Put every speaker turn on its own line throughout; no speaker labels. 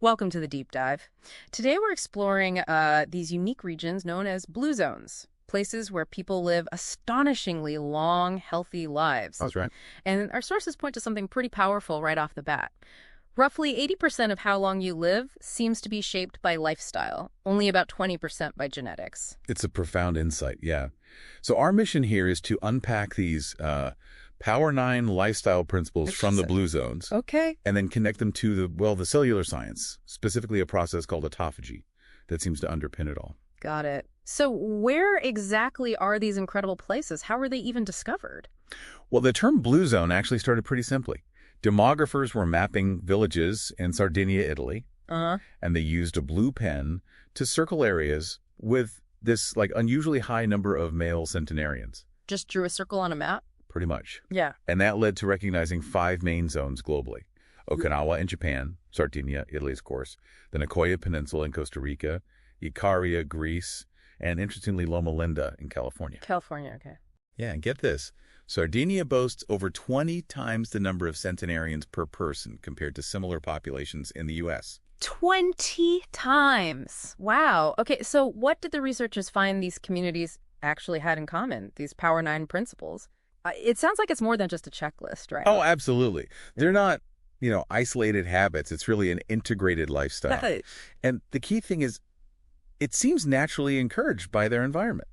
Welcome to the deep dive. Today we're exploring these unique regions known as blue zones, places where people live astonishingly long, healthy lives.
That's right.
And our sources point to something pretty powerful right off the bat. Roughly 80% of how long you live seems to be shaped by lifestyle, only about 20% by genetics.
It's a profound insight, yeah. So our mission here is to unpack these Power 9 lifestyle principles from the blue zones.
Okay.
And then connect them to the cellular science, specifically a process called autophagy that seems to underpin it all.
Got it. So where exactly are these incredible places? How were they even discovered?
Well, the term blue zone actually started pretty simply. Demographers were mapping villages in Sardinia, Italy, and they used a blue pen to circle areas with this unusually high number of male centenarians.
Just drew a circle on a map?
Pretty much.
Yeah.
And that led to recognizing 5 main zones globally. Okinawa in Japan, Sardinia, Italy, of course, the Nicoya Peninsula in Costa Rica, Ikaria, Greece, and interestingly, Loma Linda in California.
California, okay.
Yeah, and get this. Sardinia boasts over 20 times the number of centenarians per person compared to similar populations in the U.S.
20 times. Wow. Okay, so what did the researchers find these communities actually had in common, these Power 9 principles? It sounds like it's more than just a checklist, right?
Oh, absolutely. They're not, isolated habits. It's really an integrated lifestyle. And the key thing is, it seems naturally encouraged by their environment.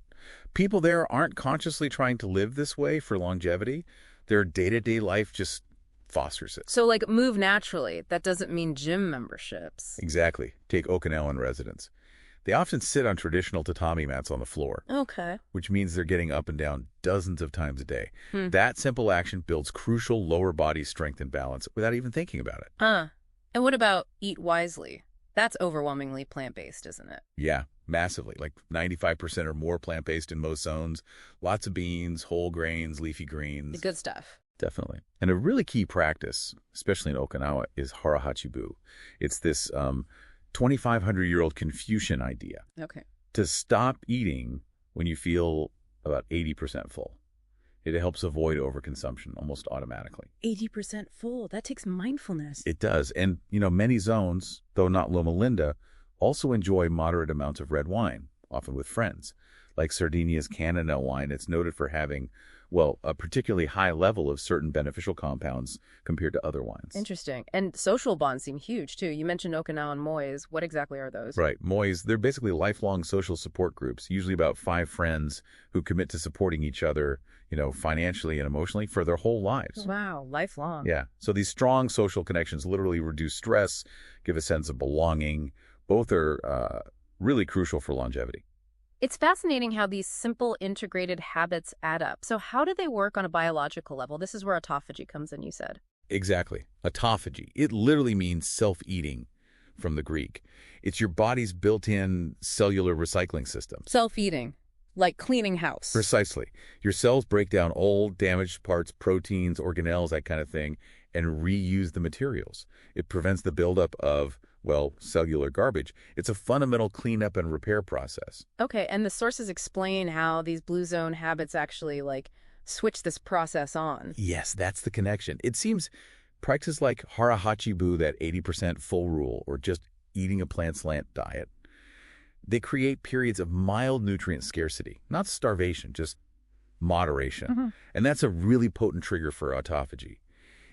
People there aren't consciously trying to live this way for longevity. Their day-to-day life just fosters it.
So, move naturally. That doesn't mean gym memberships.
Exactly. Take Okinawan residents. They often sit on traditional tatami mats on the floor.
Okay.
Which means they're getting up and down dozens of times a day. That simple action builds crucial lower body strength and balance without even thinking about it.
And what about eat wisely? That's overwhelmingly plant-based, isn't it?
Yeah, massively. 95% or more plant-based in most zones. Lots of beans, whole grains, leafy greens.
The good stuff.
Definitely. And a really key practice, especially in Okinawa, is Hara Hachi Bu. It's this 2,500-year-old Confucian idea.
Okay.
To stop eating when you feel about 80% full. It helps avoid overconsumption almost automatically.
80% full. That takes mindfulness.
It does. And, many zones, though not Loma Linda, also enjoy moderate amounts of red wine, often with friends. Like Sardinia's Canada wine, it's noted for having, a particularly high level of certain beneficial compounds compared to other wines.
Interesting. And social bonds seem huge, too. You mentioned Okinawan mois. What exactly are those?
Right. Mois, they're basically lifelong social support groups, usually about 5 friends who commit to supporting each other, financially and emotionally for their whole lives.
Wow, lifelong.
Yeah. So these strong social connections literally reduce stress, give a sense of belonging. Both are really crucial for longevity.
It's fascinating how these simple integrated habits add up. So how do they work on a biological level? This is where autophagy comes in, you said.
Exactly. Autophagy. It literally means self-eating from the Greek. It's your body's built-in cellular recycling system.
Self-eating, like cleaning house.
Precisely. Your cells break down old, damaged parts, proteins, organelles, that kind of thing, and reuse the materials. It prevents the buildup of cellular garbage. It's a fundamental cleanup and repair process.
Okay, and the sources explain how these blue zone habits actually, switch this process on.
Yes, that's the connection. It seems practices like Hara Hachi Bu, that 80% full rule, or just eating a plant slant diet, they create periods of mild nutrient scarcity, not starvation, just moderation. And that's a really potent trigger for autophagy.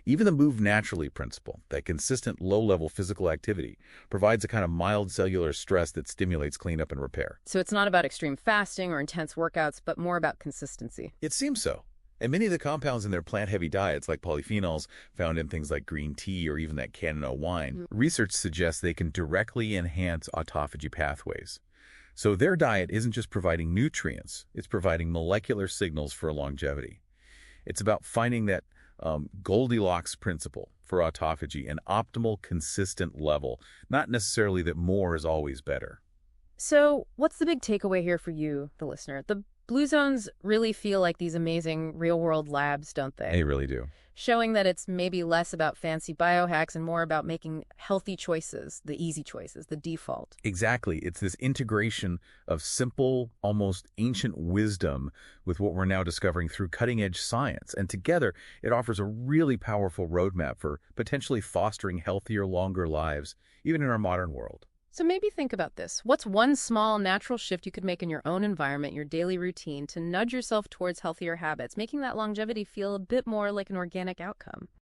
Even the move naturally principle, that consistent low-level physical activity, provides a kind of mild cellular stress that stimulates cleanup and repair.
So it's not about extreme fasting or intense workouts, but more about consistency.
It seems so. And many of the compounds in their plant-heavy diets, like polyphenols found in things like green tea or even that Canada wine, research suggests they can directly enhance autophagy pathways. So their diet isn't just providing nutrients, it's providing molecular signals for longevity. It's about finding that Goldilocks principle for autophagy, an optimal, consistent level, not necessarily that more is always better.
So what's the big takeaway here for you, the listener? The Blue zones really feel like these amazing real-world labs, don't they?
They really do.
Showing that it's maybe less about fancy biohacks and more about making healthy choices, the easy choices, the default.
Exactly. It's this integration of simple, almost ancient wisdom with what we're now discovering through cutting-edge science. And together, it offers a really powerful roadmap for potentially fostering healthier, longer lives, even in our modern world.
So maybe think about this. What's one small natural shift you could make in your own environment, your daily routine, to nudge yourself towards healthier habits, making that longevity feel a bit more like an organic outcome?